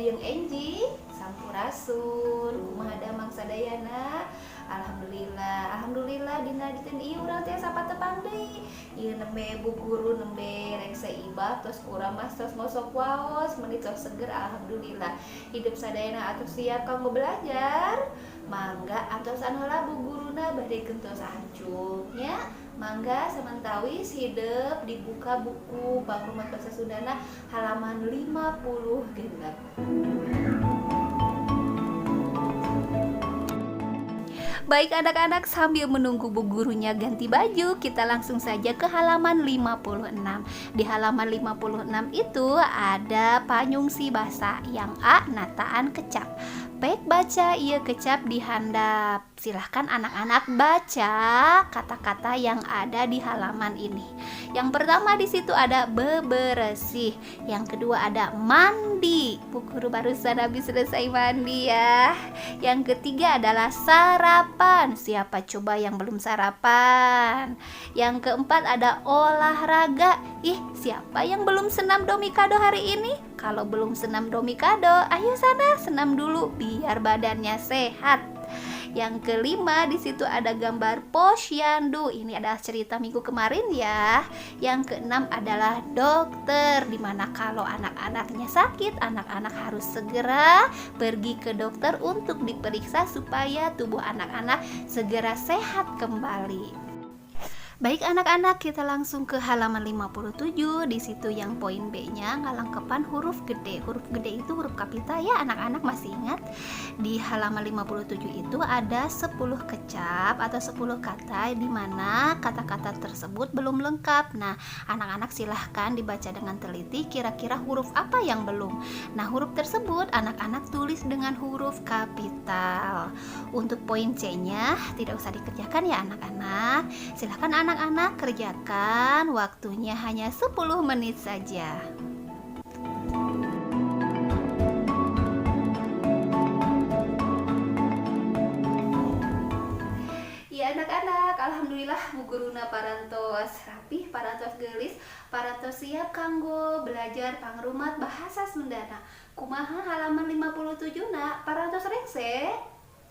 Yang Enji sampurasun kumaha damang sadayana. Alhamdulillah dina ditin ieu urang teh sapa tepang deui. Ieu nembe bu guru nembe rek seibat tos urang mas tos ngosok waos meuni tos seger. Alhamdulillah hidup sadayana atuh siap kanggo belajar. Mangga atosan heula bu guruna bade gentos hancur nya. Mangga samantawis hidup dibuka buku Bangrumat Bahasa Sundana halaman 50 genep. Baik anak-anak, sambil menunggu bu gurunya ganti baju, kita langsung saja ke halaman 56. Di halaman 56 itu ada panyungsi basa yang A nataan kecap. Baik baca ieu kecap di handap. Silahkan anak-anak baca kata-kata yang ada di halaman ini. Yang pertama di situ ada beberesih. Yang kedua ada mandi. Bu guru barusan habis selesai mandi ya. Yang ketiga adalah sarapan. Siapa coba yang belum sarapan? Yang keempat ada olahraga. Ih, siapa yang belum senam domikado hari ini? Kalau belum senam domikado, ayo sana senam dulu biar badannya sehat. Yang kelima di situ ada gambar posyandu. Ini adalah cerita minggu kemarin ya. Yang keenam adalah dokter, dimana kalau anak-anaknya sakit, anak-anak harus segera pergi ke dokter untuk diperiksa supaya tubuh anak-anak segera sehat kembali. Baik anak-anak, kita langsung ke halaman 57. Di situ yang poin B-nya ngalangkepan huruf gede. Huruf gede itu huruf kapital ya, anak-anak masih ingat? Di halaman 57 itu ada 10 kecap atau 10 kata di mana kata-kata tersebut belum lengkap. Nah, anak-anak silahkan dibaca dengan teliti kira-kira huruf apa yang belum. Nah, huruf tersebut anak-anak tulis dengan huruf kapital. Untuk poin C-nya tidak usah dikerjakan ya anak-anak. Silahkan anak-anak kerjakan, waktunya hanya 10 menit saja. Ya anak-anak, alhamdulillah bu guruna parantos rapih, parantos geulis, parantos siap kanggo belajar Pangrumat Bahasa Sundana. Kumaha halaman 57 na parantos rengse?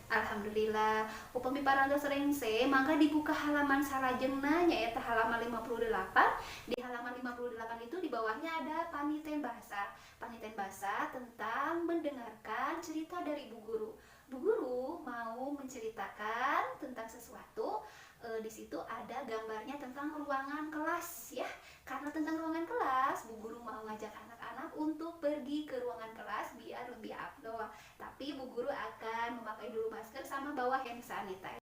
Alhamdulillah, upami parantos rengse, mangga dibuka halaman salajengna nyaeta halaman 58. Di halaman 58 itu di bawahnya ada paniten bahasa. Paniten bahasa tentang mendengarkan cerita dari bu guru. Bu guru mau menceritakan tentang sesuatu. Di situ ada gambarnya tentang ruangan kelas ya. Karena tentang ruangan kelas, bu guru mau ngajak anak-anak untuk pergi ke ruangan kelas biar lebih afdol. Tapi bu guru akan memakai dulu masker sama bawa hand sanitizer.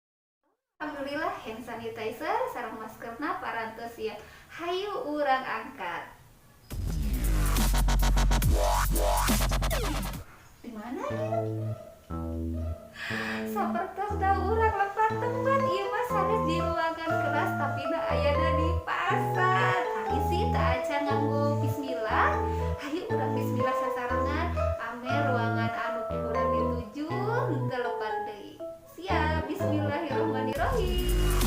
Alhamdulillah hand sanitizer sareng maskerna parantos ya. Hayu urang angkat. Di mana ya? Sapertos da urang lepat teman ieu mah sanes di ruangan kelas tapi na ayana di pasar. Hiji teu acan nganggo bismillah. Hayu urang bismillah sasarengan ame ruangan anu urang dituju telepan deui. Siap, bismillahirrahmanirrahim.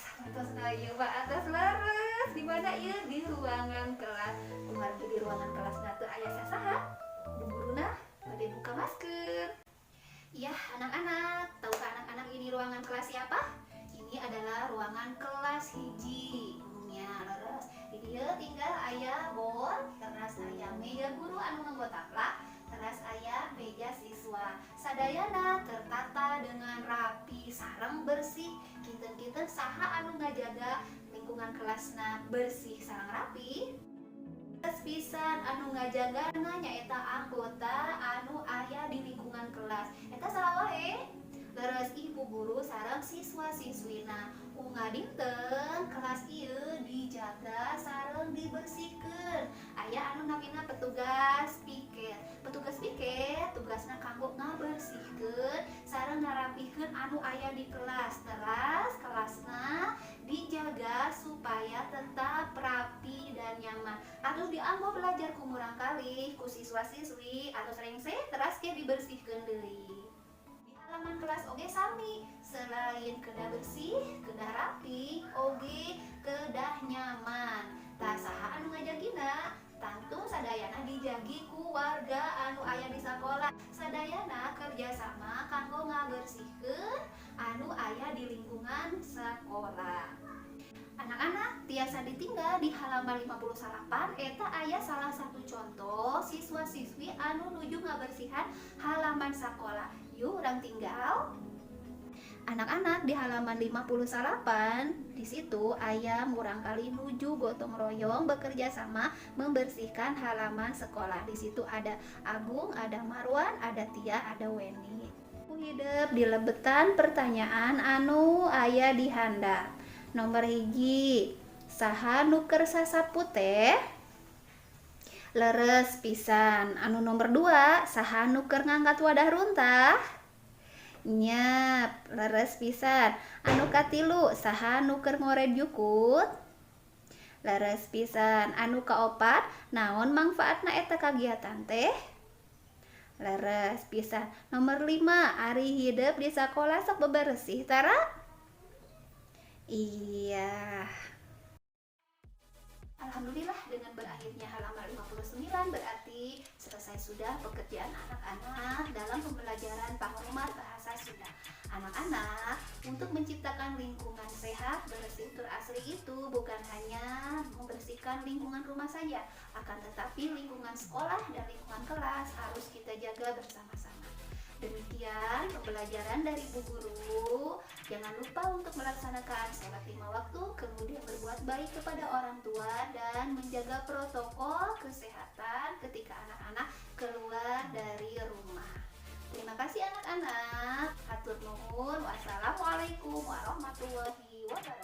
Sapertos na ieu mah atas leres. Di mana ieu? Di ruangan kelas. Kumargi di ruangan kelasna teu aya sasaha. Bu guruna bade buka masker. Ya anak-anak, tahukah anak-anak ini ruangan kelas siapa? Ini adalah ruangan kelas hiji. Gurunya leres. Di dieu tinggal aya bor, teras aya meja guru anu nganggo taplak, teras aya meja siswa. Sadayana tertata dengan rapi, sareng bersih. Kinten-kinten saha anu ngajaga lingkungan kelasna bersih sareng rapi? Pisan anu ngajagana nyaeta anggota anu aya di lingkungan kelas. Eta saha wae? Leres ibu guru sareng siswa-siswina. Unga dinten kelas ieu dijaga sareng dibersihkeun. Aya anu namina petugas piket. Petugas piket tugasna kanggo ngabersihkeun sareng ngarapihkeun anu aya di kelas. Teras kelasna dijaga supaya tetap rapi dan nyaman. Atuh dianggo belajar kumurang kalih ku siswa-siswi atau rengse teras ge dibersihkeun deui. Di halaman kelas oge sami, selain kedah bersih, kedah rapi, oge kedah nyaman. Tah saha anu ngajagina? Tantu sadayana di di lingkungan sekolah. Anak-anak tiasa ditinggal di halaman 58 eta aya salah satu contoh siswa-siswi anu nuju ngabersihan halaman sekolah. Yuk urang tinggal. Anak-anak di halaman 58 di situ aya murang kali nuju gotong royong bekerja sama membersihkan halaman sekolah. Di situ ada Agung, ada Marwan, ada Tia, ada Weni. Hidup di lebetan pertanyaan anu aya di handap. Nomor hiji, saha nuker sasapu teh? Leres pisan. Anu nomor 2, saha nuker ngangkat wadah runtah? Nyap, leres pisan. Anu katilu, saha nuker ngored jukut? Leres pisan. Anu kaopat, naon mangfaatna eta kagiatan teh? Leres pisan. Nomor 5, ari hidup di sakola sok beberesih tara? Iya. Alhamdulillah dengan berakhirnya halaman 59 berarti selesai sudah pekerjaan anak-anak dalam pembelajaran penghormat bahasa Sunda. Anak-anak, untuk menciptakan lingkungan sehat bersih terasri itu bukan hanya membersihkan lingkungan rumah saja, akan tetapi lingkungan sekolah dan lingkungan kelas harus kita jaga bersama-sama. Demikian pembelajaran dari Bu Guru. Jangan lupa untuk melaksanakan sholat 5 waktu, kemudian berbuat baik kepada orang tua dan menjaga protokol kesehatan ketika anak-anak keluar dari rumah. Terima kasih anak-anak. Hatur nuhun. Wassalamualaikum warahmatullahi wabarakatuh.